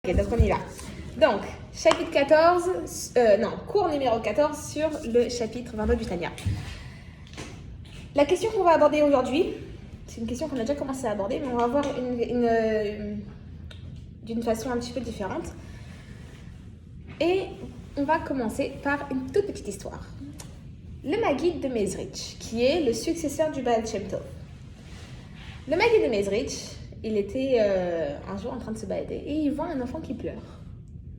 Ok, donc on y va. Donc, chapitre 14, cours numéro 14 sur le chapitre 22 du Tanya. La question qu'on va aborder aujourd'hui, c'est une question qu'on a déjà commencé à aborder, mais on va voir d'une façon un petit peu différente. Et on va commencer par une toute petite histoire. Le Maguid de Mezrich, qui est le successeur du Baal Shem Tov. Le Maguid de Mezrich, il était un jour en train de se balader et il voit un enfant qui pleure.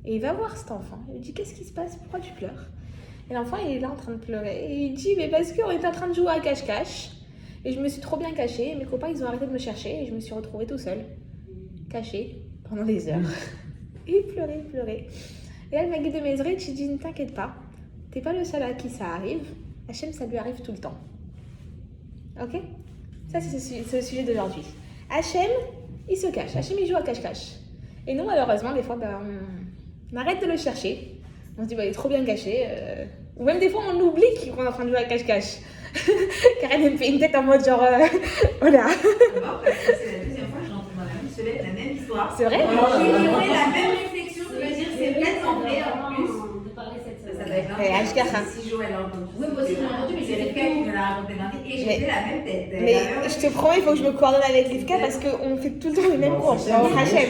Et il va voir cet enfant. Il lui dit, qu'est-ce qui se passe? Pourquoi tu pleures? Et l'enfant, il est là en train de pleurer. Et il dit, mais parce qu'on était en train de jouer à cache-cache. Et je me suis trop bien cachée. Et mes copains, ils ont arrêté de me chercher. Et je me suis retrouvée tout seul, cachée, pendant des heures. Et il pleurait. Et là, le Maguid de Mezrich, il dit, ne t'inquiète pas. T'es pas le seul à qui ça arrive. Hachem, ça lui arrive tout le temps. Ok? Ça, c'est le sujet d'aujourd'hui. Hachem, il se cache. Hachem, il joue à cache-cache. Et nous, malheureusement, des fois, on arrête de le chercher. On se dit, il est trop bien caché. Ou même des fois, on oublie qu'on est en train de jouer à cache-cache. Karen, elle me fait une tête en mode genre, voilà. Non, parce que c'est la deuxième fois que j'entends dans la même semaine la même histoire. C'est vrai? J'ai fait la même réflexion de me dire, c'est peut-être en vrai en plus. Ça doit être si Joël a entendu. Oui, moi aussi, j'ai entendu, mais c'est Rivka qui me l'a raconté lundi et j'ai fait la même tête. Mais je te promets, il faut que je me coordonne avec Rivka parce qu'on fait tout le temps les mêmes cours. C'est incroyable.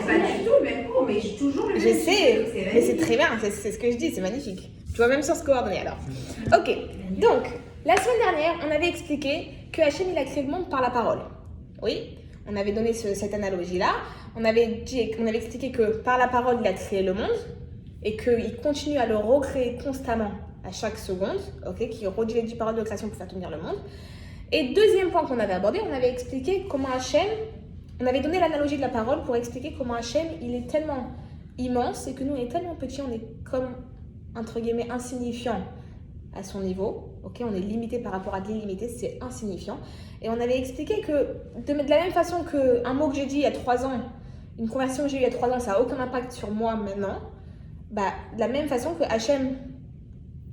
C'est pas du tout le même cours, mais j'ai toujours le même. Je sais, mais c'est très bien, c'est ce que je dis, c'est magnifique. Tu vois, même sans se coordonner alors. Ok, donc, la semaine dernière, on avait expliqué que Hachem, il a créé le monde par la parole. Oui, on avait donné cette analogie-là. On avait expliqué que par la parole, il a créé le monde et qu'il continue à le recréer constamment à chaque seconde, ok, qu'il redirige les paroles de création pour faire tenir le monde. Et deuxième point qu'on avait abordé, on avait expliqué comment Hachem, on avait donné l'analogie de la parole pour expliquer comment Hachem, il est tellement immense et que nous, on est tellement petits, on est comme, entre guillemets, insignifiant à son niveau, ok, on est limité par rapport à de l'illimité, c'est insignifiant. Et on avait expliqué que de la même façon qu'un mot que j'ai dit il y a 3 ans, une conversion que j'ai eue il y a 3 ans, ça n'a aucun impact sur moi maintenant, de la même façon que Hachem,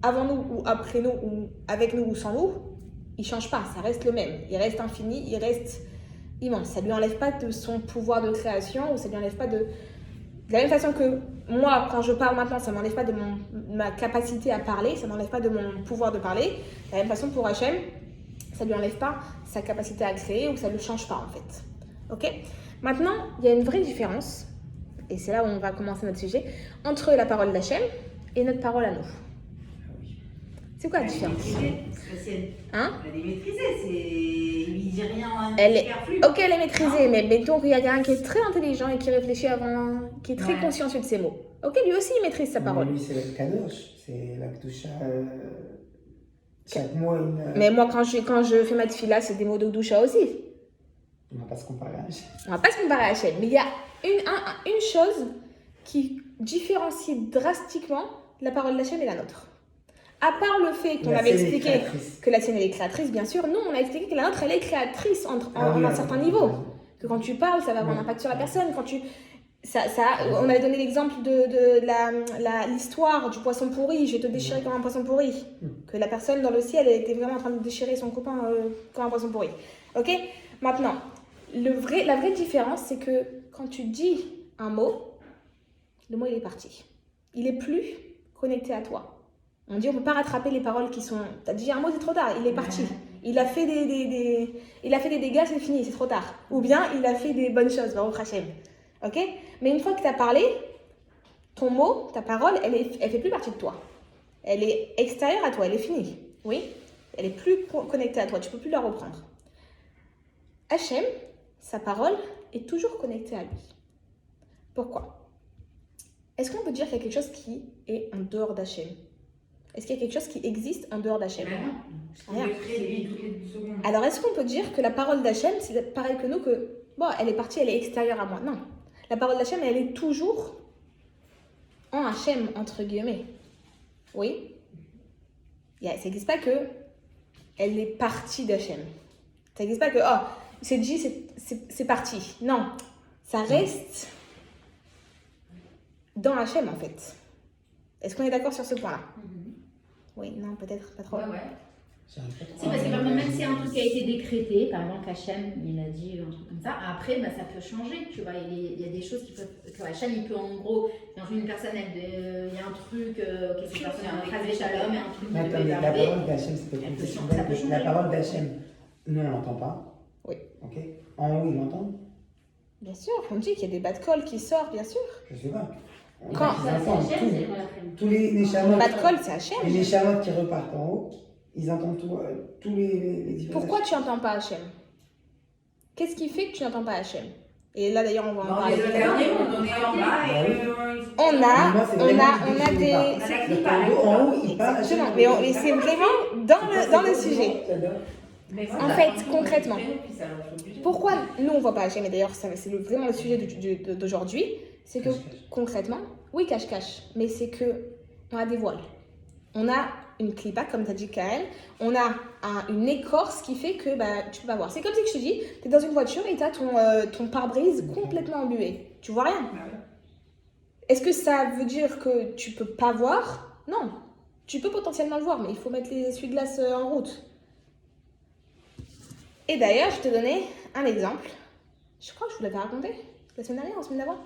avant nous ou après nous, ou avec nous ou sans nous, il ne change pas, ça reste le même. Il reste infini, il reste immense. Ça ne lui enlève pas de son pouvoir de création, ou ça ne lui enlève pas de... De la même façon que moi, quand je parle maintenant, ça ne m'enlève pas de ma capacité à parler, ça ne m'enlève pas de mon pouvoir de parler. De la même façon pour Hachem, ça ne lui enlève pas sa capacité à créer, ou ça ne le change pas en fait. Ok? Maintenant, il y a une vraie différence, et c'est là où on va commencer notre sujet, entre la parole d'Hachem et notre parole à nous. C'est quoi la différence? Hein? Elle est maîtrisée, il dit rien. Ok, elle est maîtrisée, mais mettons qu'il y a quelqu'un qui est très intelligent et qui réfléchit avant, qui est très consciencieux de ses mots. Ok, lui aussi il maîtrise sa parole. Lui, c'est le kadosh, c'est la Kedusha. Chaque mois, Mais moi, quand je fais ma tefila, c'est des mots de Kedusha aussi. On ne va pas se comparer à Hachem. On ne va pas se comparer à Hachem, mais il y a une chose qui différencie drastiquement la parole d'Hachem et la nôtre. À part le fait qu'on avait expliqué que la sienne elle est créatrice, bien sûr, nous on a expliqué que la nôtre elle est créatrice en un certain niveau. Que quand tu parles, ça va avoir un impact sur la personne. On avait donné l'exemple de l'histoire du poisson pourri. Je vais te déchirer comme un poisson pourri. Que la personne dans le ciel elle était vraiment en train de déchirer son copain comme un poisson pourri. Ok? Maintenant, la vraie différence c'est que quand tu dis un mot, le mot il est parti. Il est plus connecté à toi. On dit on ne peut pas rattraper les paroles qui sont... T'as dit un mot, c'est trop tard, il est parti. Il a fait des dégâts, c'est fini, c'est trop tard. Ou bien il a fait des bonnes choses, Baruch Hashem. Ok? Mais une fois que tu as parlé, ton mot, ta parole, elle fait plus partie de toi. Elle est extérieure à toi, elle est finie. Oui? Elle est plus connectée à toi, tu ne peux plus la reprendre. Hashem, sa parole, est toujours connectée à lui. Pourquoi? Est-ce qu'on peut dire qu'il y a quelque chose qui est en dehors d'Hachem? Est-ce qu'il y a quelque chose qui existe en dehors d'Hachem? Rien. Alors, est-ce qu'on peut dire que la parole d'Hachem, c'est pareil que nous, que elle est partie, elle est extérieure à moi? Non. La parole d'Hachem, elle est toujours en Hachem, entre guillemets. Oui. Ça n'existe pas que elle est partie d'Hachem. Ça n'existe pas que, c'est dit, c'est parti. Non. Ça reste dans Hachem, en fait. Est-ce qu'on est d'accord sur ce point-là? Oui, non, peut-être pas trop. Ouais. J'arrive pas Si, parce que par exemple, même si un truc a été décrété, par exemple, Hachem, il a dit un truc comme ça, après, ça peut changer, tu vois. Il y a des choses qui peuvent. Que Hachem, il peut en gros, une personne, il y a un truc, que cette personne a un phrase shalom, et un truc qui Mais peut attendez, la arriver. parole d'Hachem, c'est peut-être une question bête, mais la parole d'Hachem, nous, on l'entend pas. Oui. Ok. En haut, ils l'entendent. Bien sûr, on dit qu'il y a des bas de colle qui sortent, bien sûr. Je sais pas. Quand Ils entendent Hachem, c'est tout. quoi la Tous les Neshamot. bas de colle, c'est Hachem. Et les Neshamot qui repartent en haut, ils entendent tous les différents. Pourquoi tu n'entends pas Hachem? Qu'est-ce qui fait que tu n'entends pas Hachem? Et là d'ailleurs, on va en Bon, parler. les derniers, on est en bas On a Moi, c'est vraiment des. Le tambour en haut, il part. Exactement, mais c'est vraiment dans le sujet. En fait, concrètement, pourquoi nous on ne voit pas Hachem, et d'ailleurs c'est vraiment le sujet d'aujourd'hui, c'est que concrètement, oui, cache-cache, mais c'est que on a des voiles. On a une clipa, comme tu as dit Kael, on a une écorce qui fait que tu peux pas voir. C'est comme si je te dis, tu es dans une voiture et tu as ton pare-brise complètement embué. Tu vois rien. Est-ce que ça veut dire que tu peux pas voir? Non. Tu peux potentiellement le voir, mais il faut mettre les essuie-glaces en route. Et d'ailleurs, je te donnais un exemple. Je crois que je vous l'avais raconté la semaine dernière, la semaine d'avant.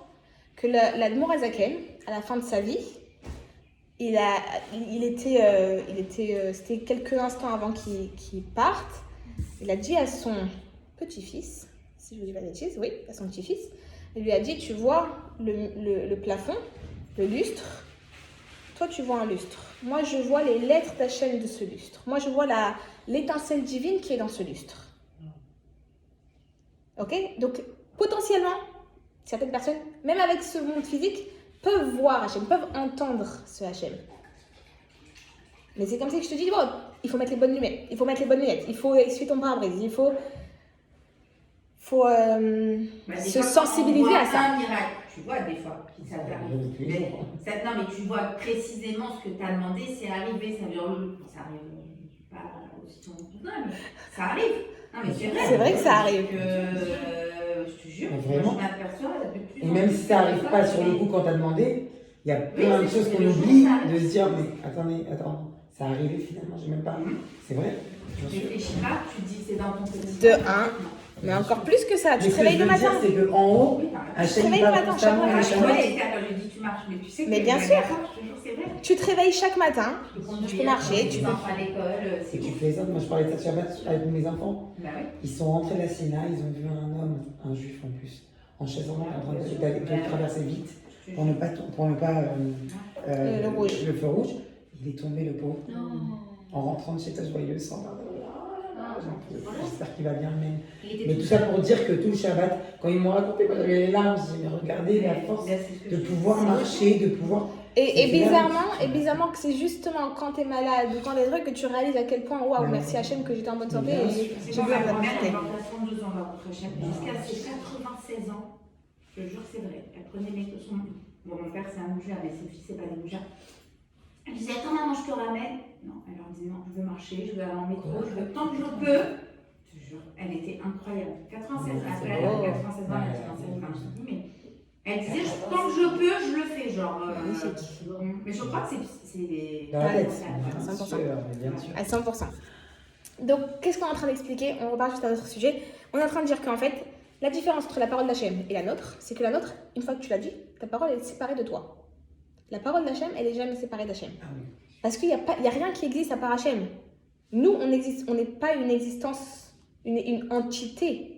Que l'Admour Azaken, à la fin de sa vie, c'était quelques instants avant qu'il parte, il a dit à son petit-fils, si je vous dis pas de bêtises, oui, à son petit-fils, il lui a dit, tu vois le plafond, le lustre, toi tu vois un lustre. Moi je vois les lettres d'Hachem de ce lustre. Moi je vois l'étincelle divine qui est dans ce lustre. Ok? Donc potentiellement, certaines personnes, même avec ce monde physique, peuvent voir Hachem, peuvent entendre ce Hachem. Mais c'est comme ça que je te dis, bon, il faut mettre les bonnes lunettes, il faut essuyer ton pare-brise, il faut se sensibiliser à ça. Un miracle, tu vois, des fois, qui ça t'arrive. Non, mais tu vois précisément ce que tu as demandé, c'est arrivé, ça arrive pas aussi longtemps, mais ça arrive. Non, mais c'est vrai. C'est vrai que ça arrive. Je te jure, Vraiment. je m'aperçois de plus Et en même plus si ça de n'arrive fois, pas sur le coup quand t'as demandé, il y a plein de choses qu'on oublie de se dire, mais attends, ça arrivé finalement, j'ai même pas. C'est vrai, bien Tu sûr. réfléchis pas, tu te dis c'est dans ton quotidien. De un, mais encore plus que ça, tu Mais te ce que réveilles je le veux dire, matin. c'est qu'en haut, Oui, t'as raison. à chaque réveilles le matin, chaque matin. Je connais, quand je lui dis tu marches, mais tu sais que Mais bien je suis sûr. d'accord, je te jure, c'est vrai. Tu te réveilles chaque matin, tu peux marcher, tu tu peux... vas à l'école, c'est c'est que tu bon. fais ça. Moi, je parlais de ça Shabbat avec mes enfants. Bah oui. Ils sont rentrés de la Sina, ils ont vu un homme, un juif en plus, en chaise roulante, en train de traverser vite pour ne pas Le rouge. le feu rouge. Il est tombé, le pauvre. Non. En rentrant de chez toi, je voyais le sang. J'espère qu'il va bien, Il était mais tout ça pour dire que tout le Shabbat, quand ils m'ont raconté, quand j'avais les larmes, j'ai dit, mais regardez la force de pouvoir marcher, de pouvoir. Et bizarrement que c'est justement quand t'es malade ou quand t'es trucs que tu réalises à quel point, waouh, merci Hachem que j'étais en bonne santé Bien et sûr. j'ai C'est vu moi, la ma grand-mère, santé. elle porte à 32 ans, ma votre chef. Jusqu'à ses 96 ans, je te jure, c'est vrai. Elle prenait son. Bon, mon père, c'est un mougère, mais ses filles, c'est pas des mougères. Elle disait, attends, maman, je te ramène. Non, elle leur disait, non, je veux marcher, je veux aller en métro, je veux tant que je peux. Je te jure, elle était incroyable. 96 ans, après, elle avait 96 ans, elle était dans cette femme, je te dis, mais. Elle disait, tant que je peux, je le fais, genre. Mais je crois que c'est. Dans la tête. à 100%. Bien sûr, mais bien sûr. À 100%. Donc, qu'est-ce qu'on est en train d'expliquer? On repart juste à notre sujet. On est en train de dire qu'en fait, la différence entre la parole d'Hachem et la nôtre, c'est que la nôtre, une fois que tu l'as dit, ta parole est séparée de toi. La parole d'Hachem, elle est jamais séparée d'Hachem. Ah oui. Parce qu'il n'y a rien qui existe à part Hachem. Nous, on n'est pas une existence, une entité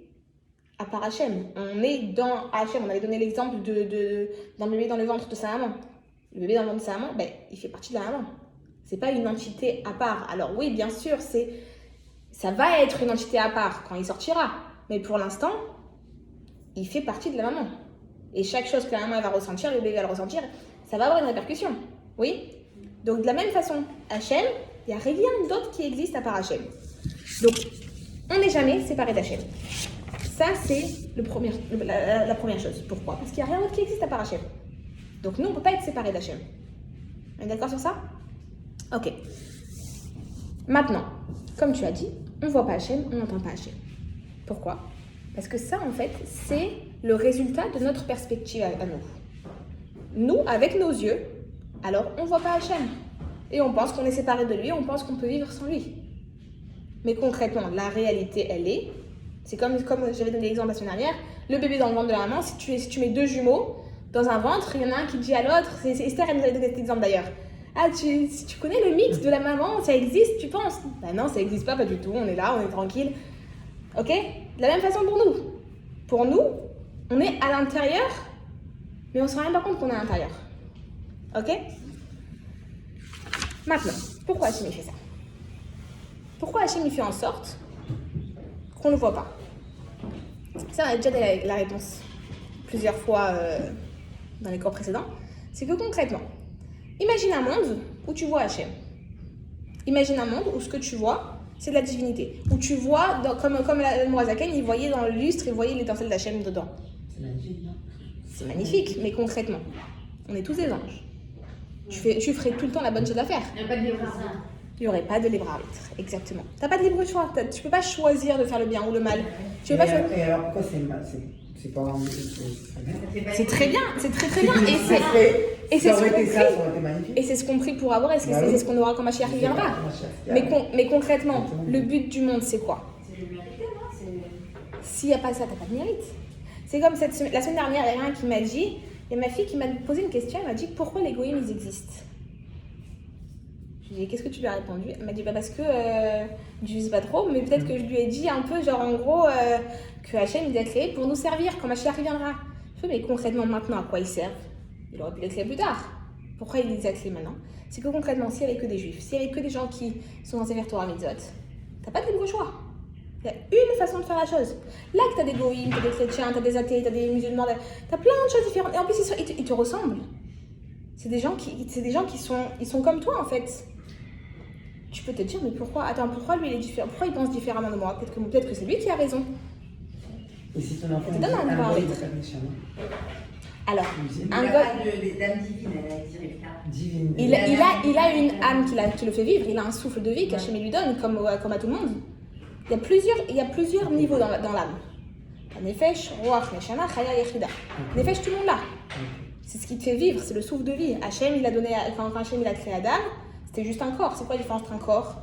à part Hachem. On est dans Hachem. On avait donné l'exemple d'un bébé dans le ventre de sa maman. Le bébé dans le ventre de sa maman, il fait partie de la maman. C'est pas une entité à part. Alors oui, bien sûr, ça va être une entité à part quand il sortira. Mais pour l'instant, il fait partie de la maman. Et chaque chose que la maman va ressentir, le bébé va le ressentir, ça va avoir une répercussion. Oui? Donc de la même façon, Hachem, il n'y a rien d'autre qui existe à part Hachem. Donc, on n'est jamais séparé d'Hachem. Ça, c'est la première chose. Pourquoi? Parce qu'il n'y a rien d'autre qui existe à part Hachem. Donc nous, on ne peut pas être séparés d'Hachem. On est d'accord sur ça? Ok. Maintenant, comme tu as dit, on ne voit pas Hachem, on n'entend pas Hachem. Pourquoi? Parce que ça, en fait, c'est le résultat de notre perspective à nous. Nous, avec nos yeux, alors on ne voit pas Hachem. Et on pense qu'on est séparé de lui, on pense qu'on peut vivre sans lui. Mais concrètement, la réalité, elle est, c'est comme j'avais donné l'exemple la semaine dernière, le bébé dans le ventre de la maman, si tu mets 2 jumeaux dans un ventre, il y en a un qui dit à l'autre, c'est Esther, elle nous avait donné cet exemple d'ailleurs. Ah, si tu connais le mythe de la maman, ça existe, tu penses? Ben non, ça n'existe pas du tout, on est là, on est tranquille. Ok? De la même façon pour nous. Pour nous, on est à l'intérieur, mais on ne se rend même pas compte qu'on est à l'intérieur. Ok? Maintenant, pourquoi Hachem fait ça? Pourquoi Hachem fait en sorte qu'on ne le voit pas? Ça, on a déjà donné la réponse plusieurs fois dans les cours précédents. C'est que concrètement, imagine un monde où tu vois Hachem. Imagine un monde où ce que tu vois, c'est de la divinité. Où tu vois, comme la Moazaken, il voyait dans le lustre, il voyait l'étincelle d'Hachem dedans. C'est magnifique, non? C'est magnifique, mais concrètement, on est tous des anges. Tu ferais tout le temps la bonne chose à faire. Il n'y a pas de libre arbitre. Il n'y aurait pas de libre arbitre, exactement. Tu n'as pas de libre choix. Tu ne peux pas choisir de faire le bien ou le mal. Tu peux pas choisir. Et alors pourquoi c'est mal? C'est pas vraiment. C'est très bien, c'est très très bien. Et ça aurait ce été qu'on ça, prie. ça aurait été magnifique. Et c'est ce qu'on prie pour avoir, et c'est Bah oui. ce qu'on aura quand Mashiach viendra. Mais concrètement, le but du monde, c'est quoi? C'est le mérité, non? S'il n'y a pas ça, tu n'as pas de mérite. C'est comme la semaine dernière, il y a quelqu'un qui m'a dit, il y a ma fille qui m'a posé une question, elle m'a dit pourquoi les goïms ils existent. Je lui ai dit qu'est-ce que tu lui as répondu? Elle m'a dit parce que je ne sais pas trop, mais peut-être que je lui ai dit un peu genre en gros que Hachem il a créé pour nous servir quand Mashiach viendra. Je fais mais concrètement maintenant à quoi ils servent? Il aurait pu les créer plus tard. Pourquoi il les a créés maintenant? C'est que concrètement s'il n'y avait que des juifs, s'il n'y avait que des gens qui sont dans Sefer Torah Mitzvot, t'as pas de libre choix. Il y a une façon de faire la chose. Là que tu as des goïms, tu as des chrétiens, tu as des athées, tu as des musulmans, tu as plein de choses différentes. Et en plus, ils te ressemblent. C'est des gens qui sont comme toi, en fait. Tu peux te dire, mais pourquoi lui, il est différent? Pourquoi il pense différemment de moi? Peut-être que c'est lui qui a raison. Et si ton enfant Ça te donne un libre arbitre. Alors, Il n'y un a goy, pas d'âme divine, elle a dit Rivka. Divine. il a une âme qui le fait vivre, il a un souffle de vie qu'Hachem lui donne, comme à tout le monde. Il y a plusieurs niveaux dans l'âme. Nefesh, Ruach, Neshama, Chaya, Yechida. Nefesh, tout le monde là. C'est ce qui te fait vivre, c'est le souffle de vie. Hachem, quand Hachem il a créé Adam, c'était juste un corps. C'est quoi la différence entre un corps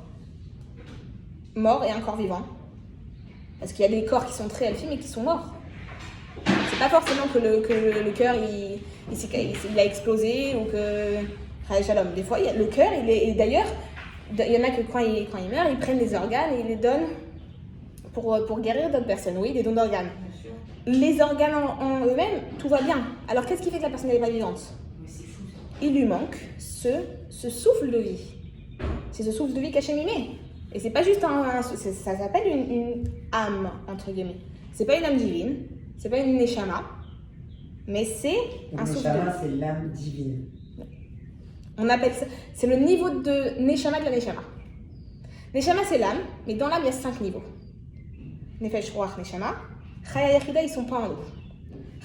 mort et un corps vivant? Parce qu'il y a des corps qui sont très healthy mais qui sont morts. C'est pas forcément que le cœur il a explosé ou que. Shalom. Des fois, le cœur, d'ailleurs, il y en a que quand ils meurent, ils prennent des organes et ils les donnent pour guérir d'autres personnes. Oui, des dons d'organes. Les organes en eux-mêmes, tout va bien. Alors qu'est-ce qui fait que la personne n'est pas vivante? Mais c'est fou ça. Il lui manque ce souffle de vie. C'est ce souffle de vie qu'Hachem y met. Et c'est pas juste ça s'appelle une âme, entre guillemets. C'est pas une âme divine, c'est pas une neshama, mais c'est un souffle de vie. Neshama, c'est l'âme divine. On appelle ça, c'est le niveau de neshama de la neshama. Neshama, c'est l'âme, mais dans l'âme, il y a 5 niveaux. Nefesh, Ruach, Neshama. Chaya Yechida, ils sont pas en haut.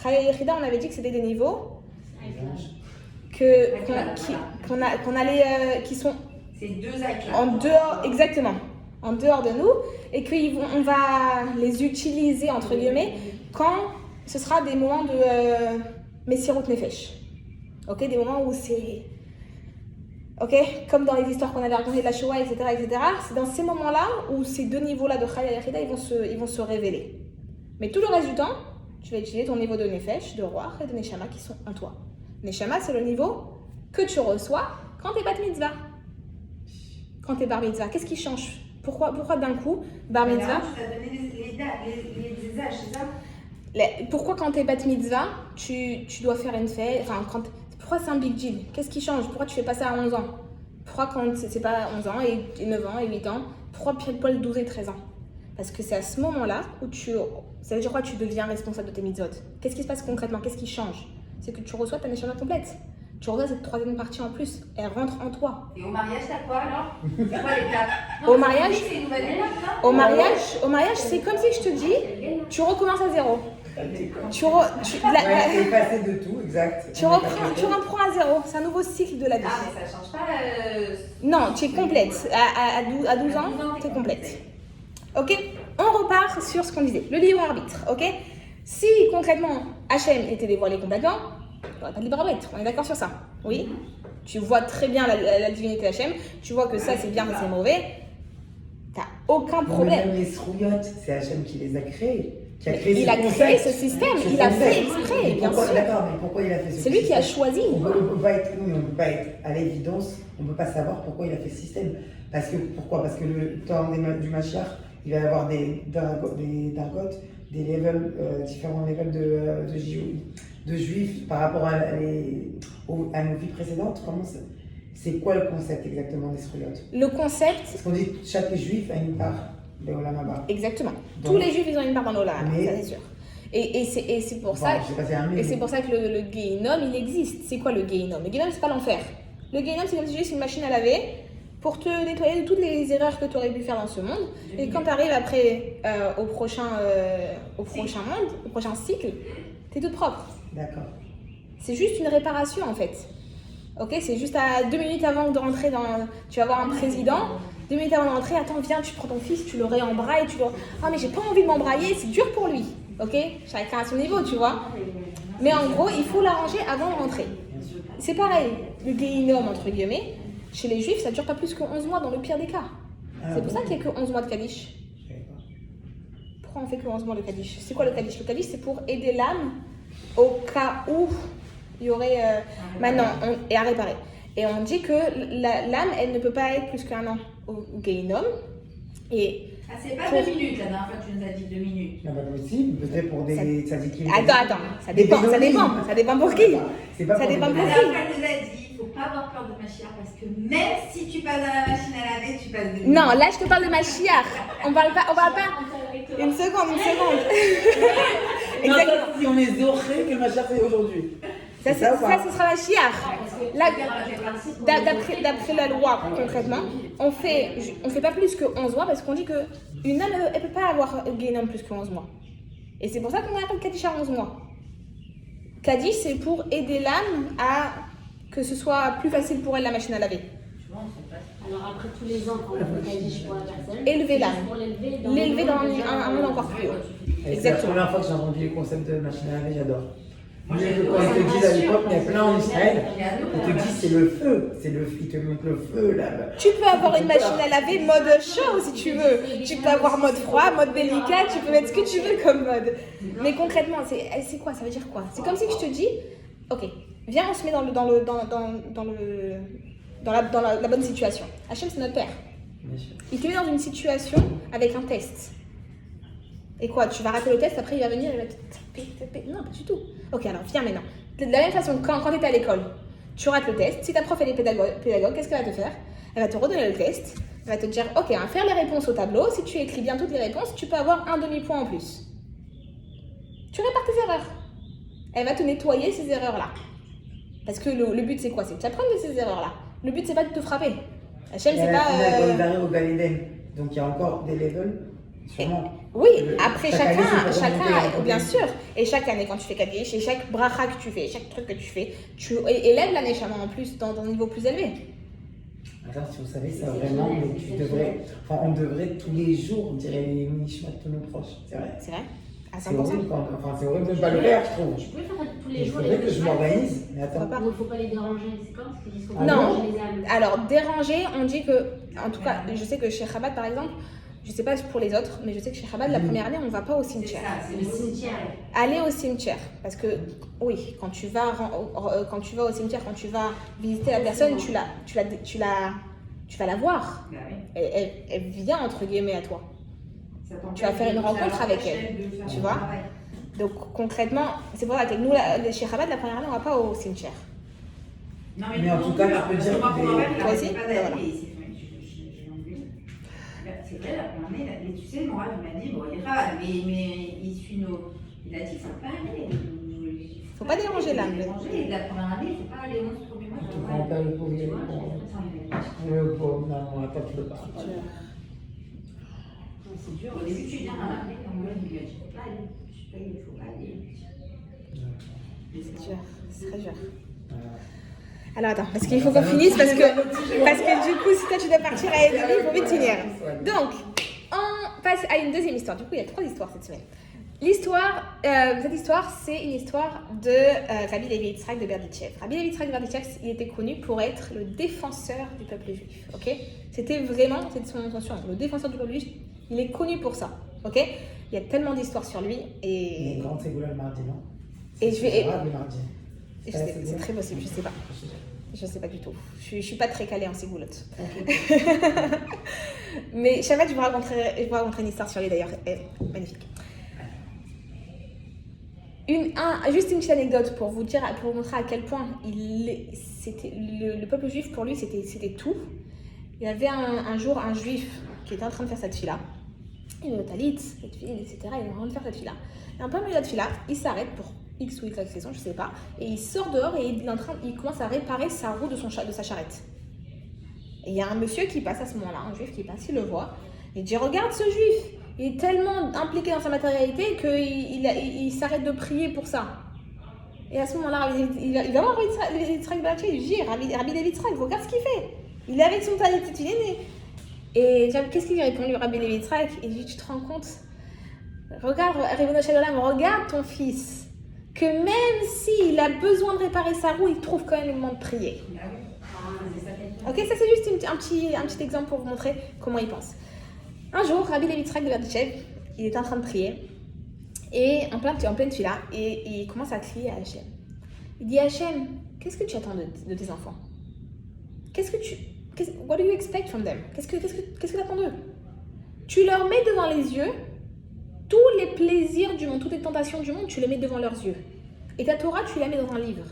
Chaya Yechida, on avait dit que c'était des niveaux qui sont C'est 2 actes. en dehors, exactement, en dehors de nous, et qu'on va les utiliser, entre guillemets, quand ce sera des moments de Messirut Nefesh. Ok, des moments où c'est... Ok, comme dans les histoires qu'on avait racontées de la Shoah, etc., etc., c'est dans ces moments-là où ces 2 niveaux-là de Chaya et Yechida, ils vont se révéler. Mais tout le reste du temps, tu vas utiliser ton niveau de Nefesh, de Ruach et de Neshama qui sont en toi. Neshama, c'est le niveau que tu reçois quand tu es bat mitzvah. Quand tu es bar mitzvah, qu'est-ce qui change? Pourquoi d'un coup, bar mitzvah? Tu as donné les dates, les âges, c'est ça? Pourquoi quand tu es bat mitzvah, tu dois faire une fête? Pourquoi c'est un big deal? Qu'est-ce qui change? Pourquoi tu fais pas ça à 11 ans? Pourquoi quand c'est pas 11 ans et 9 ans et 8 ans? Pourquoi pile-poil 12 et 13 ans? Parce que c'est à ce moment-là où ça veut dire quoi? Tu deviens responsable de tes mitzvot. Qu'est-ce qui se passe concrètement? Qu'est-ce qui change? C'est que tu reçois ta neshama complète. Tu reçois cette 3e partie en plus. Elle rentre en toi. Et au mariage, t'as quoi alors? C'est quoi l'étape? Au mariage, C'est une nouvelle étape, non? au mariage, c'est comme si je te dis, tu recommences à zéro. C'est passé de tout, exact. Tu reprends à zéro. C'est un nouveau cycle de la vie. Ah, mais ça change pas. Non, tu es complète. À 12 ans, tu es complète. Ok? On repart sur ce qu'on disait. Le libre arbitre. Ok? Si concrètement Hachem était dévoilé complètement, il n'y aurait pas de libre arbitre. On est d'accord sur ça? Oui? Tu vois très bien la divinité d'Hachem. Tu vois que ça c'est bien, ça c'est mauvais. T'as aucun problème. Même les srouillottes, c'est Hachem qui les a créées. Qui a créé Il a créé ce système, il a fait exprès, bien sûr. D'accord, mais pourquoi il a fait ce C'est lui qui a choisi. On peut pas être, oui, on peut pas être à l'évidence, on peut pas savoir pourquoi il a fait ce système. Pourquoi? Parce que le temps du Mashiach, il va y avoir des dargotes, des levels, différents levels de juifs par rapport à nos vies précédentes. C'est quoi le concept exactement des srouillottes? Le concept, Parce qu'on dit que chaque juif a une part de Olam Haba. exactement. Donc, Tous les juifs, ils ont une part dans l'Olam, mais- ça c'est sûr. Et c'est pour Bon, ça. je sais pas si c'est un mais, Et c'est pour ça que le Gehinnom, il existe. C'est quoi le Gehinnom? Le Gehinnom, c'est pas l'enfer. Le Gehinnom, c'est comme si juste une machine à laver pour te nettoyer de toutes les erreurs que tu aurais pu faire dans ce monde. Et quand tu arrives après au prochain monde, au prochain cycle, tu es toute propre. D'accord. C'est juste une réparation en fait. Ok, c'est juste à 2 minutes avant de rentrer tu vas voir un président. 2 minutes avant de rentrer, attends, viens, tu prends ton fils, tu le réembrailles, ah mais j'ai pas envie de m'embrailler, c'est dur pour lui. Ok, chacun à son niveau, tu vois. Mais en gros, il faut l'arranger avant de rentrer. C'est pareil, le Gehinnom, entre guillemets, chez les juifs, ça dure pas plus que 11 mois dans le pire des cas. C'est pour ça qu'il n'y a que 11 mois de Kaddish. Je savais pas. Pourquoi on fait que 11 mois de Kaddish? C'est quoi le Kaddish? Le Kaddish, c'est pour aider l'âme au cas où il y aurait et à réparer. Et on dit que l'âme, elle ne peut pas être plus qu'1 an au Gehinnom. Et Ah, c'est pas 2 minutes, la dernière fois tu nous as dit 2 minutes. Non, pas possible, peut-être pour des tzadikim. attends, ça dépend pour qui. C'est pas Ça pour dépend des- pour La qui. dernière fois elle nous a dit, il faut pas avoir peur de Mashiach parce que même si tu passes dans la machine à laver, tu passes 2 minutes. Non, là, je te parle de Mashiach. On parle pas. Une seconde. Non, Exactement. ça, si on est zoré que le Mashiach c'est aujourd'hui. Ça, C'est ça ou pas ce sera Mashiach. Là, d'après la loi, concrètement, on fait pas plus que 11 mois parce qu'on dit qu'une âme, elle peut pas avoir Gehinnom plus que 11 mois. Et c'est pour ça qu'on appelle Kaddish à 11 mois. Kaddish, c'est pour aider l'âme à que ce soit plus facile pour elle la machine à laver. Alors après tous les ans, quand on fait Kaddish pour la personne, Élever l'âme. pour L'élever dans un monde encore plus haut. Et c'est la Exactement. première fois que j'ai entendu le concept de machine à laver, j'adore. Quand ils te disent à l'époque, il y a plein en Israël, ils te disent c'est le feu, ils te montrent le feu là. Tu peux avoir une machine à laver mode chaud si tu veux. Tu peux avoir mode froid, mode délicat, tu peux mettre ce que tu veux comme mode. Mais concrètement, c'est quoi? Ça veut dire quoi? C'est comme si je te dis, ok, viens, on se met dans la bonne situation. Hachem, c'est notre père. Bien sûr. Il te met dans une situation avec un test. Et quoi? Tu vas rater le test, après il va venir, il va te taper. Non, pas du tout. Ok, alors viens maintenant. De la même façon, quand tu es à l'école, tu rates le test. Si ta prof elle est pédagogue, qu'est-ce qu'elle va te faire? Elle va te redonner le test. Elle va te dire, ok, on va faire les réponses au tableau. Si tu écris bien toutes les réponses, tu peux avoir un demi-point en plus. Tu répares tes erreurs. Elle va te nettoyer ces erreurs-là. Parce que le but c'est quoi? C'est que tu apprennes de ces erreurs-là. Le but c'est pas de te frapper. Hachem, Et c'est à la pas. finale, on arrive au Galilée. Donc il y a encore des levels, sûrement. Oui, après chaque année, c'est pour remonter la bien compétence. sûr. Et chaque année, quand tu fais Kaddish, et chaque bracha que tu fais, chaque truc que tu fais, tu élèves la neshama en plus dans un niveau plus élevé. Attends, si on savait ça vraiment, mais on devrait tous les jours, on dirait les mini-chemins de tous nos proches. C'est vrai. C'est vrai? À C'est 100%. horrible, c'est horrible de ne pas le faire, je trouve. Tu peux faire tous les Il jours faudrait que je m'organise. Mais attends. Pourquoi pas? Il ne faut pas les déranger. C'est comme ce qu'ils disent qu'on Ah non. dérange les âmes. Alors, déranger, on dit que, en tout cas, je sais que chez Chabad par exemple, je sais pas pour les autres, mais je sais que chez Chabad, la première année, on va pas au C'est cimetière. ça, c'est Le cimetière. Aller au cimetière, parce que oui, quand tu vas au cimetière, quand tu vas visiter la personne, tu vas la voir. Bah oui. Elle vient entre guillemets à toi. Ça t'empêche Tu vas faire une de rencontre faire avec la elle, chaîne, de faire tu le vois. travail. Donc concrètement, c'est pour ça que nous, chez Chabad, la première année, on va pas au cimetière. Non, Mais en tout cas, tu peux dire moi, pour des- ma mère, il Toi arrêtait aussi pas Ben d'aller, voilà. et j'ai envie. C'est vrai, la première année, mais tu sais, moi, il m'a dit, bon, il ira, mais il suit nos. Il a dit, il faut pas aller. Faut pas déranger l'âme. La première année, il faut pas aller 11 premiers mois. Tu prends pas le pauvre, il est Tu vois, pauvre. ça, il m'a dit. Le pauvre, non, attends, tu peux pas. C'est dur. Au début, tu viens à l'année, on me dit, il faut pas aller. Je paye, il faut pas aller. C'est dur, c'est très dur. Voilà. Alors attends, parce qu'il faut qu'on finisse, parce que du coup, si toi tu dois partir à Edouard, il faut vite finir. Donc, on passe à une deuxième histoire. Du coup, il y a 3 histoires cette semaine. Cette histoire, c'est une histoire de Rabbi Levi Yitzhak de Berditchev. Rabbi Levi Yitzhak de Berditchev, il était connu pour être le défenseur du peuple juif. Ok, c'était son surnom, le défenseur du peuple juif. Il est connu pour ça. Ok, il y a tellement d'histoires sur lui Il y a et une grande ségoula le mardi, non? Et je vais- C'est arabe le mardi. c'est très possible, je sais pas. Je sais pas du tout. Je suis pas très calée en ségoulotte. Mais Shamat, je vous raconterai une histoire sur lui d'ailleurs. Elle est magnifique. Juste une petite anecdote pour vous montrer à quel point le peuple juif pour lui c'était tout. Il y avait un jour un juif qui était en train de faire cette fille-là. Il est au talit, cette fille, etc. Il est en train de faire cette fille-là. Et un peu milieu de cette fille-là, il s'arrête pour X ou Y raison, je sais pas. Et il sort dehors et il commence à réparer sa roue de sa charrette. Et il y a un monsieur qui passe à ce moment-là, un juif qui passe, il le voit. Il dit, regarde ce juif, il est tellement impliqué dans sa matérialité qu'il s'arrête de prier pour ça. Et à ce moment-là, il va voir Rabbi Yitzhak Berditchev, il dit, Rabbi Levi Yitzhak, regarde ce qu'il fait. Il est avec son talit, il est né. Et qu'est-ce qu'il répond lui, Rabbi Levi Yitzhak? Il dit, tu te rends compte? Regarde, Ribono Shel Olam, regarde ton fils. Que même s'il a besoin de réparer sa roue, il trouve quand même le moment de prier. Ok, ça c'est juste un petit exemple pour vous montrer comment il pense. Un jour, Rabbi Levi Yitzhak de Berditchev, il est en train de prier, et en pleine fila, et il commence à crier à Hachem. Il dit, Hachem, qu'est-ce que tu attends de tes enfants? What do you expect from them? Qu'est-ce que tu attends d'eux? Tu leur mets devant les yeux tous les plaisirs du monde, toutes les tentations du monde, tu les mets devant leurs yeux. Et ta Torah, tu la mets dans un livre.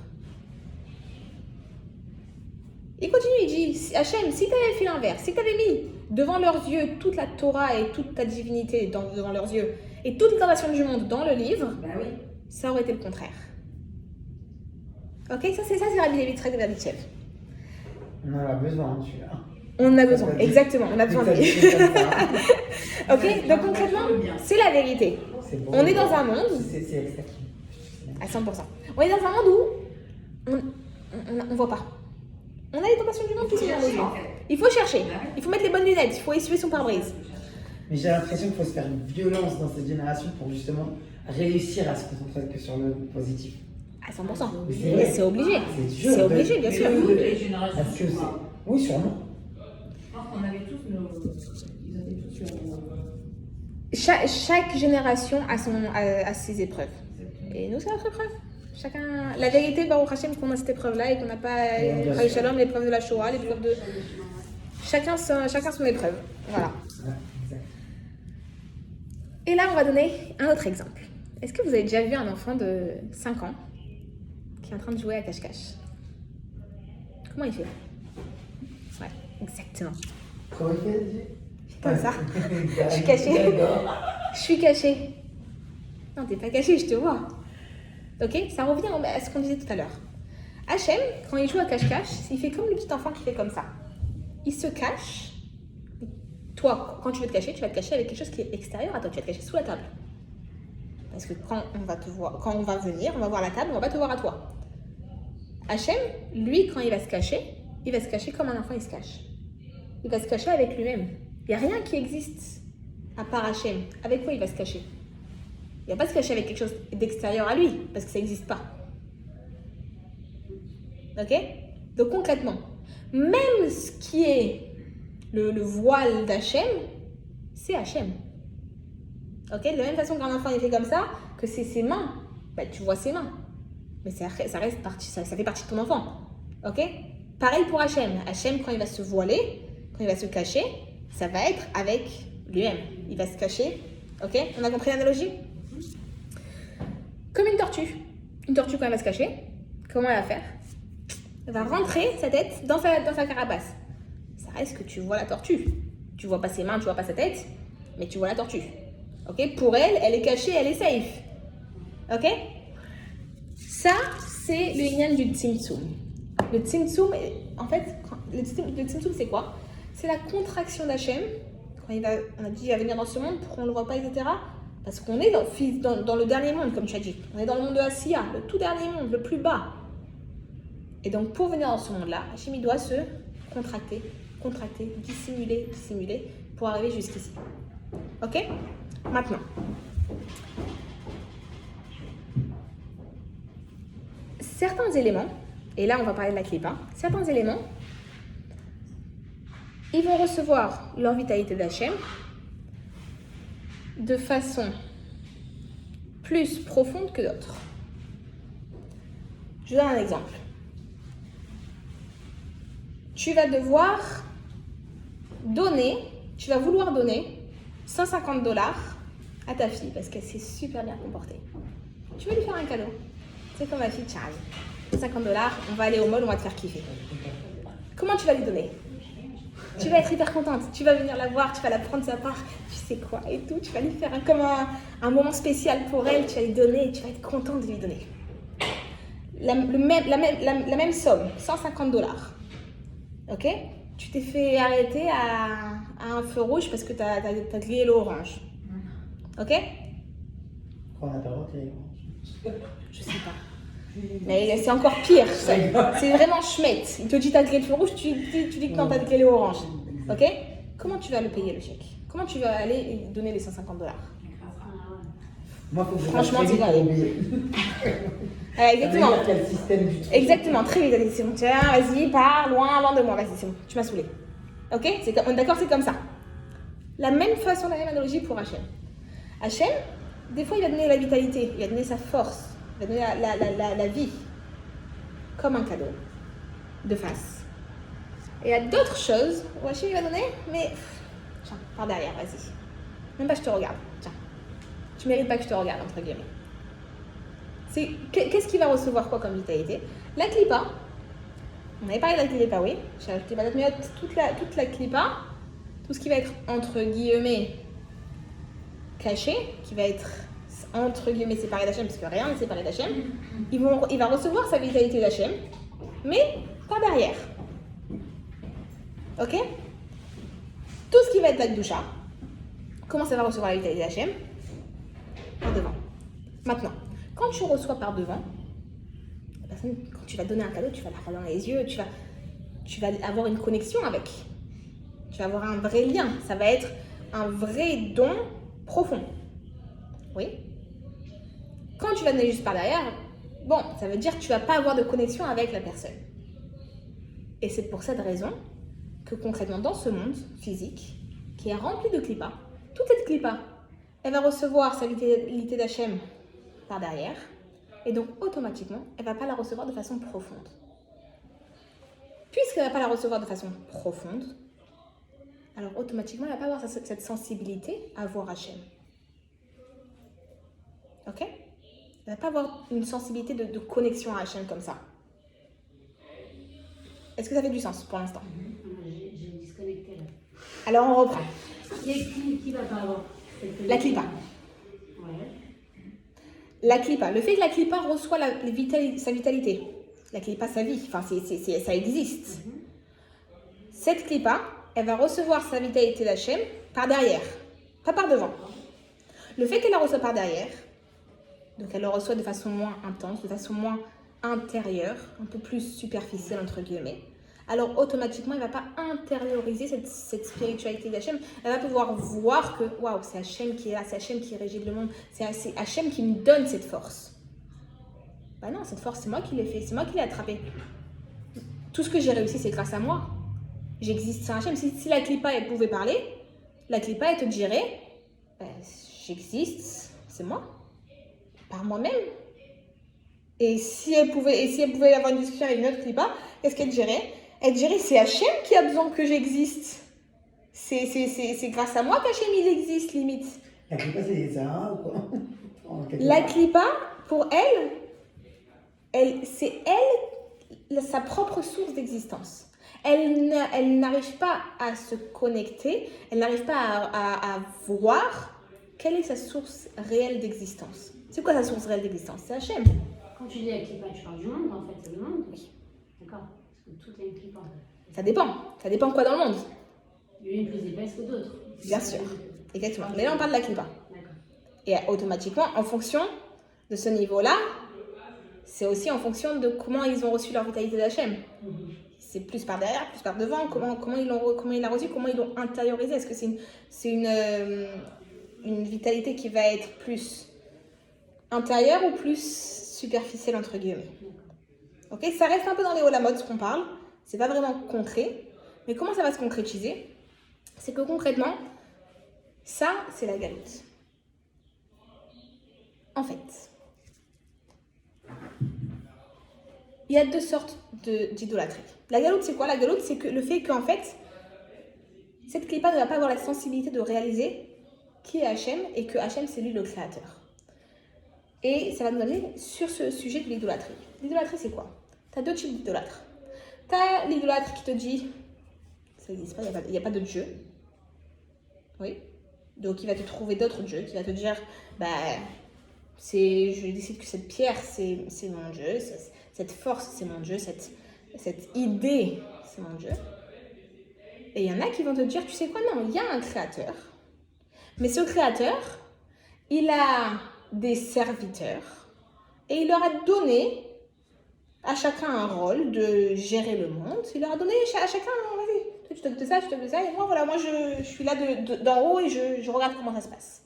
Il continue, il dit, Hachem, si tu avais fait l'inverse, si tu avais mis devant leurs yeux toute la Torah et toute ta divinité devant leurs yeux, et toutes les tentations du monde dans le livre, ça aurait été le contraire. Ok, ça c'est Rabbi Levi Yitzhak de Berditchev. On en a besoin, celui-là. On en a besoin, exactement, on a besoin de lui. Ok, donc concrètement, c'est la vérité. C'est bon. On est dans un monde, C'est exact. à 100%, on est dans un monde où on voit pas. On a les tentations du monde qui sont dans nos yeux. Il faut chercher, il faut mettre les bonnes lunettes, il faut essuyer son pare-brise. Mais j'ai l'impression qu'il faut se faire une violence dans cette génération pour justement réussir à se concentrer que sur le positif. À 100%. Mais c'est vrai. C'est obligé. C'est dur. C'est obligé, bien sûr. Les générations. Parce que c'est... Oui, sûrement. Je pense qu'on avait tous nos. Ils avaient tous leur. Chaque génération a ses épreuves. Et nous, c'est notre épreuve. La vérité, Baruch Hashem, qu'on a cette épreuve-là et qu'on n'a pas, Chayei Shalom, l'épreuve de la Shoah, l'épreuve de... Chacun son épreuve. Voilà. Ouais, exact. Et là, on va donner un autre exemple. Est-ce que vous avez déjà vu un enfant de 5 ans qui est en train de jouer à cache-cache? Comment il fait? Ouais, exactement. Comment il fait? Comme ça. Je suis cachée. Je suis cachée. Non, t'es pas cachée, je te vois. Ok, ça revient à ce qu'on disait tout à l'heure. Hachem, quand il joue à cache-cache, il fait comme le petit enfant qui fait comme ça. Il se cache. Toi, quand tu veux te cacher, tu vas te cacher avec quelque chose qui est extérieur à toi. Tu vas te cacher sous la table. Parce que quand on va venir, on va voir la table, on va pas te voir à toi. Hachem, lui, quand il va se cacher comme un enfant, il se cache. Il va se cacher avec lui-même. Il n'y a rien qui existe à part Hachem. Avec quoi il va se cacher? Il ne va pas se cacher avec quelque chose d'extérieur à lui, parce que ça n'existe pas. Ok? Donc concrètement, même ce qui est le voile d'Hachem, c'est Hachem. Ok? De la même façon qu'un enfant il fait comme ça, que c'est ses mains, bah, tu vois ses mains. Mais ça reste partie, ça fait partie de ton enfant. Ok? Pareil pour Hachem. Hachem, quand il va se voiler, quand il va se cacher, ça va être avec lui-même. Il va se cacher. Ok? On a compris l'analogie? Comme une tortue. Une tortue, quand elle va se cacher, comment elle va faire? Elle va rentrer sa tête dans sa carapace. Ça reste que tu vois la tortue. Tu vois pas ses mains, tu vois pas sa tête, mais tu vois la tortue. Ok? Pour elle, elle est cachée, elle est safe. Ok? Ça, c'est le yin du Tzimtzum. Le Tzimtzum, en fait, le Tzimtzum, c'est quoi? C'est la contraction d'Hachem. Quand on a dit il va venir dans ce monde, pourquoi on ne le voit pas, etc. Parce qu'on est dans le dernier monde, comme tu as dit. On est dans le monde de Asiya, le tout dernier monde, le plus bas. Et donc, pour venir dans ce monde-là, Hachem, il doit se contracter, dissimuler, pour arriver jusqu'ici. Ok? Maintenant, certains éléments, et là on va parler de la clipa, certains éléments, ils vont recevoir leur vitalité d'Hachem de façon plus profonde que d'autres. Je vous donne un exemple. Tu vas devoir donner, tu vas vouloir donner $150 à ta fille parce qu'elle s'est super bien comportée. Tu veux lui faire un cadeau. C'est comme ma fille Charlie. $50, on va aller au mall, on va te faire kiffer. Comment tu vas lui donner? Tu vas être hyper contente. Tu vas venir la voir, tu vas la prendre sa part, tu sais quoi et tout. Tu vas lui faire comme un moment spécial pour elle. Tu vas lui donner et tu vas être contente de lui donner. La même somme, $150. Ok? Tu t'es fait arrêter à un feu rouge parce que tu as grillé l'orange. Ok? On n'a pas le droit de les Je sais pas. Mais c'est encore pire. C'est vraiment schmette. Il te dit t'as grillé le feu rouge, tu dis que non, t'as grillé l'orange. Ok? Comment tu vas le payer le chèque? Comment tu vas aller lui donner les $150? Moi, faut que je Franchement, fasse c'est très vite pour oublier. Exactement. Avec quel système du truc. Exactement, très vite. Allez, c'est bon. Tiens, vas-y, pars, loin de moi. Vas-y, c'est bon. Tu m'as saoulé. Ok? On est d'accord, c'est comme ça. La même façon, la même analogie pour Hachem. Hachem, des fois, il va donner la vitalité, il va donner sa force, il va donner la vie comme un cadeau de face. Et il y a d'autres choses où Hachem il va donner, mais tiens, par derrière, vas-y. Même pas je te regarde. Tiens, tu mérites pas que je te regarde, entre guillemets. Qu'est-ce qu'il va recevoir quoi comme vitalité? La clipa. On avait parlé de la clipa, oui. J'ai ajouté toute la clipa, tout ce qui va être entre guillemets caché, qui va être entre guillemets séparé d'Hachem, parce que rien n'est séparé d'Hachem, il va recevoir sa vitalité d'Hachem, mais pas derrière. Ok? Tout ce qui va être la Kedusha, comment ça va recevoir la vitalité d'Hachem? Par devant. Maintenant, quand tu reçois par devant, la personne, quand tu vas donner un cadeau, tu vas la regarder dans les yeux, tu vas avoir une connexion avec. Tu vas avoir un vrai lien. Ça va être un vrai don profond. Oui. Quand tu vas donner juste par derrière, bon, ça veut dire que tu ne vas pas avoir de connexion avec la personne. Et c'est pour cette raison que concrètement, dans ce monde physique, qui est rempli de clipas, toute cette clipa, elle va recevoir sa vitalité d'Hachem par derrière, et donc automatiquement, elle ne va pas la recevoir de façon profonde. Puisqu'elle ne va pas la recevoir de façon profonde, alors automatiquement, elle ne va pas avoir cette sensibilité à voir Hachem. Ok? Elle ne va pas avoir une sensibilité de connexion à Hachem comme ça. Est-ce que ça fait du sens pour l'instant? J'ai disconnecté là. Alors on reprend. Qui va pas avoir La clipa. Ouais. La clipa. Le fait que la clipa reçoit sa vitalité, la clipa, sa vie, enfin ça existe. Cette clipa, elle va recevoir sa vitalité d'Hachem par derrière, pas par devant. Le fait qu'elle la reçoit par derrière, donc elle le reçoit de façon moins intense, de façon moins intérieure, un peu plus superficielle entre guillemets, alors automatiquement elle ne va pas intérioriser cette spiritualité d'Hachem. Elle va pouvoir voir que waouh, c'est Hachem qui est là, c'est Hachem qui régit le monde, c'est Hachem qui me donne cette force. Bah non, cette force c'est moi qui l'ai fait, c'est moi qui l'ai attrapée. Tout ce que j'ai réussi c'est grâce à moi. J'existe sans Hachem. Si la clipa elle pouvait parler, la clipa elle te dirait j'existe, c'est moi, par moi-même. Et si elle pouvait avoir une discussion avec une autre clipa, qu'est-ce qu'elle dirait? Elle dirait c'est Hachem qui a besoin que j'existe. C'est grâce à moi qu'Hachem il existe limite. La clipa, c'est des Zahara ou quoi? La clipa, pour c'est sa propre source d'existence. Elle n'arrive pas à se connecter, elle n'arrive pas à voir quelle est sa source réelle d'existence. C'est quoi sa source réelle d'existence? C'est Hachem. Quand tu dis la clipa, tu parles du monde en fait, c'est le monde? Oui. D'accord. Parce que tout est une clipa. Ça dépend. Ça dépend quoi dans le monde? Il y a une plus épaisse que d'autres. Bien sûr. Exactement. Mais là, on parle de la clipa. D'accord. Et automatiquement, en fonction de ce niveau-là, c'est aussi en fonction de comment ils ont reçu leur vitalité d'Hachem. C'est plus par derrière, plus par devant, comment il l'a reçu, comment ils l'ont intériorisé. Est-ce que c'est une vitalité qui va être plus intérieure ou plus superficielle, entre guillemets? Ok, ça reste un peu dans les Olamot ce qu'on parle. C'est pas vraiment concret. Mais comment ça va se concrétiser? C'est que concrètement, ça, c'est la galoute. En fait, il y a deux sortes d'idolâtrie. La galoute, c'est quoi? La galoute, c'est que le fait qu'en fait, cette clipa ne va pas avoir la sensibilité de réaliser qui est Hachem et que Hachem, c'est lui le créateur. Et ça va nous amener sur ce sujet de l'idolâtrie. L'idolâtrie, c'est quoi? Tu as deux types d'idolâtres. Tu as l'idolâtre qui te dit, ça n'existe pas, il n'y a pas de Dieu. Oui. Donc, il va te trouver d'autres dieux, qui va te dire, bah, je décide que cette pierre, c'est mon Dieu, cette force, c'est mon Dieu, cette idée, c'est mon Dieu. Et il y en a qui vont te dire, tu sais quoi, non, il y a un créateur. Mais ce créateur, il a des serviteurs et il leur a donné à chacun un rôle de gérer le monde. Il leur a donné à chacun, vas-y, tu t'occupes de ça, tu t'occupes de ça, et moi, voilà, moi je suis là d'en haut et je regarde comment ça se passe.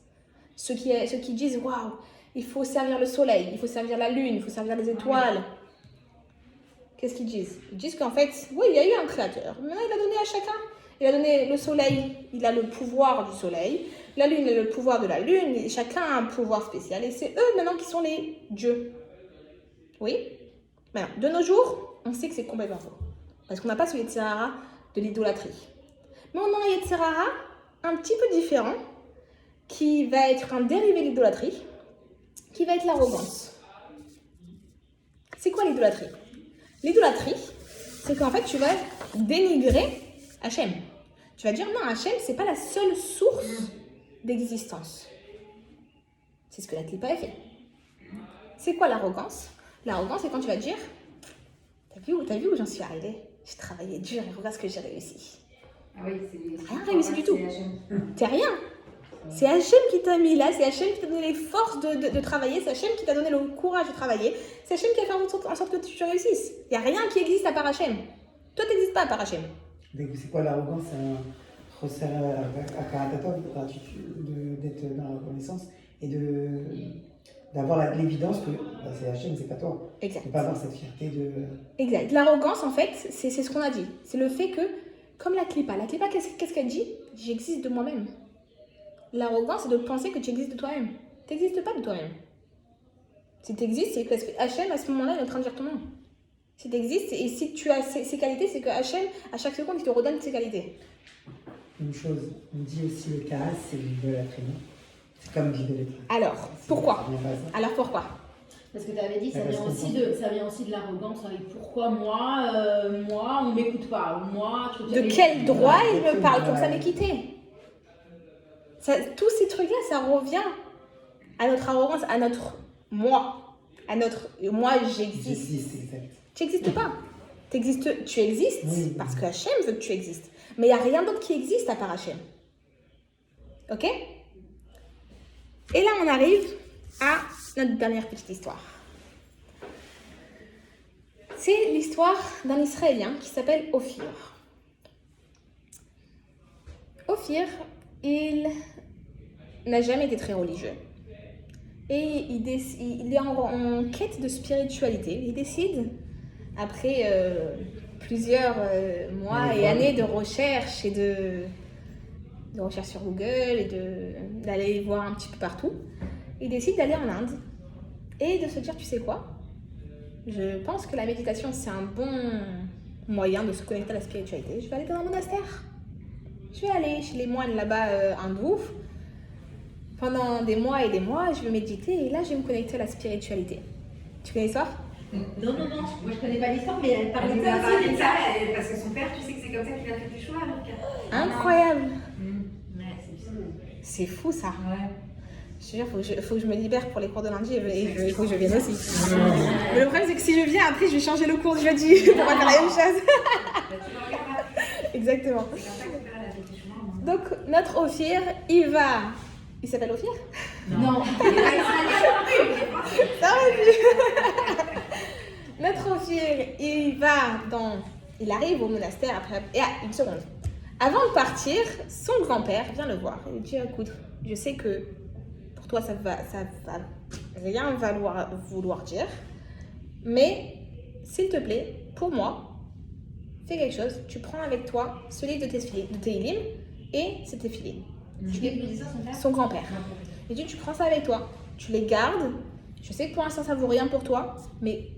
Ceux qui disent, waouh, il faut servir le soleil, il faut servir la lune, il faut servir les étoiles. Qu'est-ce qu'ils disent? Ils disent qu'en fait, oui, il y a eu un créateur. Maintenant, il a donné à chacun. Il a donné le soleil, il a le pouvoir du soleil. La lune, il a le pouvoir de la lune. Et chacun a un pouvoir spécial. Et c'est eux maintenant qui sont les dieux. Oui? Maintenant, de nos jours, on sait que c'est complètement faux. Parce qu'on n'a pas ce Yetzer Hara de l'idolâtrie. Mais on a un Yetzer Hara un petit peu différent, qui va être un dérivé de l'idolâtrie, qui va être l'arrogance. C'est quoi l'idolâtrie? L'idolâtrie, c'est qu'en fait, tu vas dénigrer Hachem. Tu vas dire, non, Hachem, c'est pas la seule source d'existence. C'est ce que la Clipa a fait. C'est quoi l'arrogance? L'arrogance, c'est quand tu vas dire, t'as vu où j'en suis arrivée? J'ai travaillé dur et regarde ce que j'ai réussi. Ah oui, c'est Rien réussi du tout. T'es rien. C'est Hachem qui t'a mis là, c'est Hachem qui t'a donné les forces de travailler, c'est Hachem qui t'a donné le courage de travailler, c'est Hachem qui a fait en sorte que tu réussisses. Il n'y a rien qui existe à part Hachem. Toi, tu n'existes pas à part Hachem. C'est quoi l'arrogance? C'est un resserre à Karatatov, d'être dans la reconnaissance et d'avoir l'évidence que c'est Hachem, c'est pas toi. Exact. De ne pas avoir cette fierté de. Exact. L'arrogance, en fait, c'est ce qu'on a dit. C'est le fait que, comme la Clipa, qu'est-ce qu'elle dit? J'existe de moi-même. L'arrogance, c'est de penser que tu existes de toi-même. Tu n'existes pas de toi-même. Si tu existes, c'est parce que Hachem, à ce moment-là, il est en train de dire ton nom. Si tu existes, et si tu as ces qualités, c'est que Hachem, à chaque seconde, il te redonne ses qualités. Une chose, on dit aussi le Kaas, c'est l'idolâtrie. C'est comme l'idolâtrie. Alors, pourquoi? Alors, pourquoi? Parce que tu avais dit, ça vient aussi de l'arrogance. Avec pourquoi moi, on m'écoute pas. Moi, de quel droit il me parle comme ça m'est quitté? Tous ces trucs-là, ça revient à notre arrogance, à notre moi. À notre moi, j'existe. Tu n'existes pas. Tu existes oui. Parce que Hachem veut que tu existes. Mais il n'y a rien d'autre qui existe à part Hachem. Ok? Et là, on arrive à notre dernière petite histoire. C'est l'histoire d'un Israélien qui s'appelle Ophir. Ophir, il n'a jamais été très religieux. Et il est en quête de spiritualité. Il décide, après plusieurs mois et années de recherche et de recherche sur Google et d'aller voir un petit peu partout, il décide d'aller en Inde et de se dire, tu sais quoi? Je pense que la méditation, c'est un bon moyen de se connecter à la spiritualité. Je vais aller dans un monastère. Je vais aller chez les moines là-bas hindous. Pendant des mois et des mois, je vais méditer et là, je vais me connecter à la spiritualité. Tu connais l'histoire? Non, moi je connais pas l'histoire, mais elle parlait de ça Elle aussi. ça, parce que son père, tu sais que c'est comme ça qu'il a fait des choix. Incroyable! Ouais, c'est fou. C'est fou ça. Ouais. Je te jure, faut que je me libère pour les cours de lundi et il faut que je vienne aussi. Mais le problème, c'est que si je viens, après, je vais changer le cours de jeudi pour faire la même chose. Tu le regardes. Exactement. C'est comme ça que ton père a fait des choix. Donc, notre Ophir, il va... Il s'appelle Ophir? Non. Notre Ophir, il arrive au monastère après... Et une seconde. Avant de partir, son grand-père vient le voir. Il lui dit, écoute, je sais que pour toi, ça va rien vouloir dire. Mais s'il te plaît, pour moi, fais quelque chose. Tu prends avec toi ce livre de Tehillim et c'est Tefilin. Tu lui dis ça, son père? Son grand-père. Et tu prends ça avec toi. Tu les gardes. Je sais que pour l'instant, ça vaut rien pour toi, mais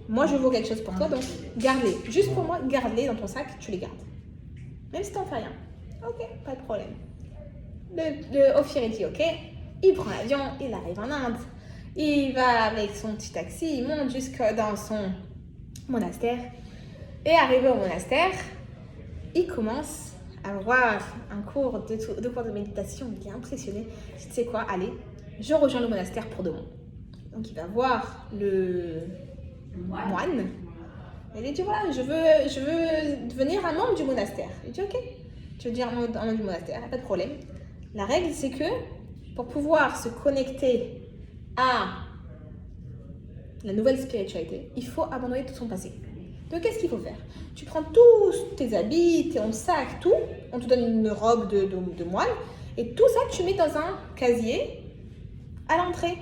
moi, je vaux quelque chose pour toi, donc garde-les. Juste pour moi, garde-les dans ton sac, tu les gardes. Même si t'en fais rien. Ok, pas de problème. Le Ophir, il dit ok. Il prend l'avion, il arrive en Inde. Il va avec son petit taxi, il monte jusque dans son monastère. Et arrivé au monastère, il commence à avoir un cours de méditation. Il est impressionné. Il dit, tu sais quoi, allez, je rejoins le monastère pour 2 mois. Donc il va voir le moine. Et il dit, voilà, je veux devenir un membre du monastère. Il dit, ok, tu veux dire un membre du monastère, pas de problème. La règle, c'est que pour pouvoir se connecter à la nouvelle spiritualité, il faut abandonner tout son passé. Donc, qu'est-ce qu'il faut faire? Tu prends tous tes habits, ton sac, tout. On te donne une robe de moine. Et tout ça, tu mets dans un casier à l'entrée.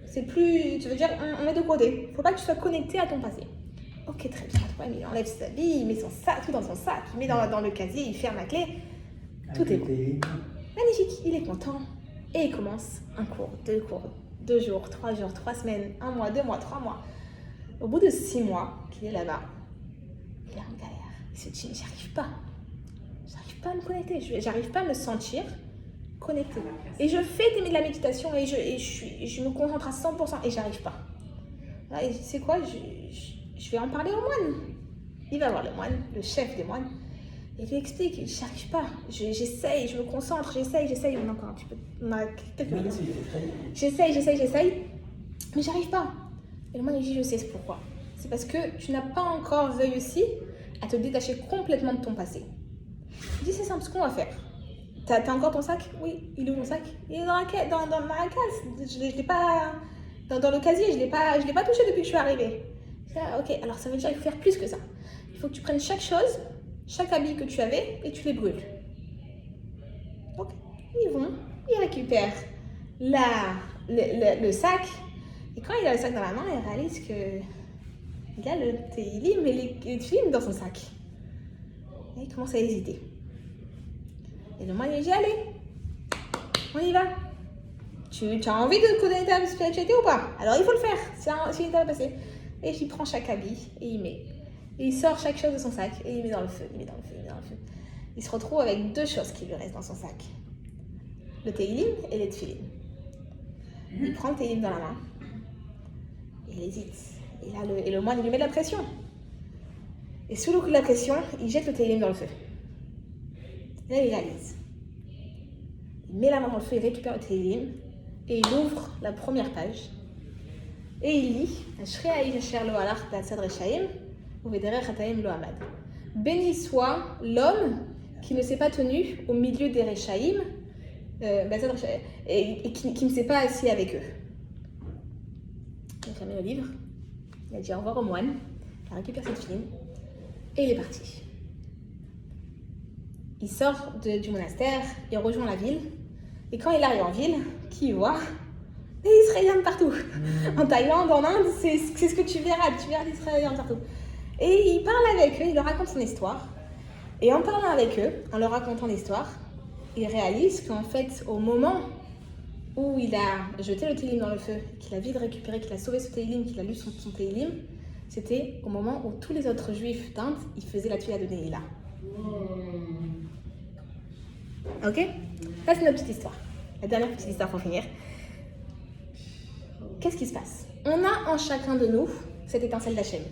C'est plus... Tu veux dire, on met de côté. Il ne faut pas que tu sois connecté à ton passé. Ok, très bien. Il enlève ses habits, il met son sac, tout dans son sac. Il met dans le casier, il ferme la clé. Tout est bon. Magnifique, il est content. Et il commence un cours, 2 jours, 3 jours, 3 semaines, 1 mois, 2 mois, 3 mois. Au bout de 6 mois qu'il est là-bas, il est en galère. Il se dit, j'arrive pas. J'arrive pas à me connecter. J'arrive pas à me sentir connecté. Et je fais de la méditation et je me concentre à 100% et j'arrive pas. Là, et c'est quoi? Je vais en parler au moine. Il va voir le moine, le chef des moines. Et il lui explique, j'y arrive pas, j'essaye, je me concentre, j'essaye, on a encore un petit peu, on a quelques minutes. J'essaye, mais j'arrive pas. Et le moine il dit, je sais pourquoi. C'est parce que tu n'as pas encore réussi à te détacher complètement de ton passé. Il dit, c'est simple, ce qu'on va faire. T'as encore ton sac? Oui, il est où mon sac? Il est dans la case, je l'ai pas, dans le casier, je l'ai pas touché depuis que je suis arrivée. Ah, ok, alors ça veut dire qu'il faut faire plus que ça. Il faut que tu prennes chaque chose, chaque habit que tu avais et tu les brûles. Donc, ils vont, ils récupèrent le sac. Et quand il a le sac dans la main, il réalise qu'il a le Tehillim et les films dans son sac. Et il commence à hésiter. Et le moine lui dit, allez, on y va. Tu as envie de connaître ta spiritualité ou pas? Alors il faut le faire, c'est une étape à passer. Et il prend chaque habit et il met. Et il sort chaque chose de son sac et il met dans le feu, Il se retrouve avec 2 choses qui lui restent dans son sac. Le Tehillim et les Tefilin. Il prend le Tehillim dans la main. Il hésite. Et le moine il lui met de la pression. Et sous le coup de la pression, il jette le Tehillim dans le feu. Et là il réalise. Il met la main dans le feu, il récupère le Tehillim et il ouvre la première page. Et il lit Béni soit l'homme qui ne s'est pas tenu au milieu des Rechaïm et qui ne s'est pas assis avec eux. Il a fermé le livre, il a dit au revoir au moine, il a récupéré cette film et il est parti. Il sort du monastère, il rejoint la ville et quand il arrive en ville, qui y voit? Des Israéliens partout. En Thaïlande, en Inde, c'est ce que tu verras des Israéliens partout. Et il parle avec eux, il leur raconte son histoire. Et en parlant avec eux, en leur racontant l'histoire, il réalise qu'en fait, au moment où il a jeté le Tehillim dans le feu, qu'il a vite récupéré, qu'il a sauvé ce Tehillim, qu'il a lu son Tehillim, c'était au moment où tous les autres juifs d'Inde, ils faisaient la tuile de Neila. Ok? Ça, c'est notre petite histoire. La dernière petite histoire pour finir. Qu'est-ce qui se passe? On a en chacun de nous cette étincelle d'Hachem.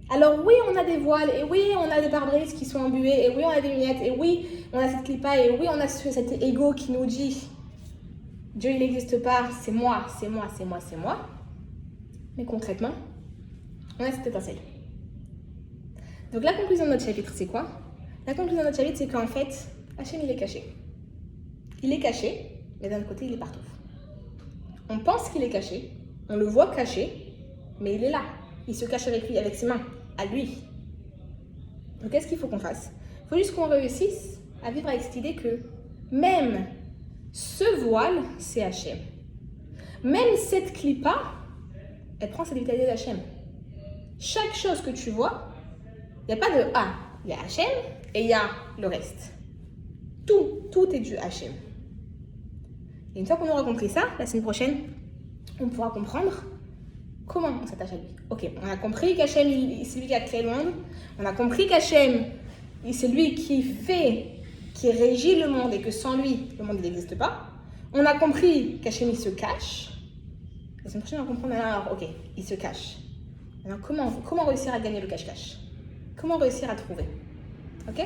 Alors oui, on a des voiles, et oui, on a des pare-brises qui sont embués, et oui, on a des lunettes, et oui, on a cette clipa, et oui, on a cet ego qui nous dit Dieu, il n'existe pas, c'est moi. Mais concrètement, on a cette étincelle. Donc la conclusion de notre chapitre, c'est quoi? La conclusion de notre chapitre, c'est qu'en fait, Hachem, il est caché. Il est caché, mais d'un autre côté, il est partout. On pense qu'il est caché, on le voit caché, mais il est là. Il se cache avec lui, avec ses mains, à lui. Donc qu'est-ce qu'il faut qu'on fasse? Il faut juste qu'on réussisse à vivre avec cette idée que même ce voile, c'est Hachem. Même cette clipa, elle prend cette vitalité d'Hachem. chaque chose que tu vois, il n'y a pas de A. Il y a Hachem et il y a le reste. Tout est dû à Hachem. Et une fois qu'on aura compris ça, la semaine prochaine, on pourra comprendre comment on s'attache à lui. Ok, on a compris qu'Hachem, c'est lui qui a créé le monde. On a compris qu'Hachem, c'est lui qui régit le monde et que sans lui, le monde n'existe pas. On a compris qu'Hachem, il se cache. La semaine prochaine, on va comprendre alors, ok, il se cache. Alors, comment réussir à gagner le cache-cache? Comment réussir à trouver? Ok?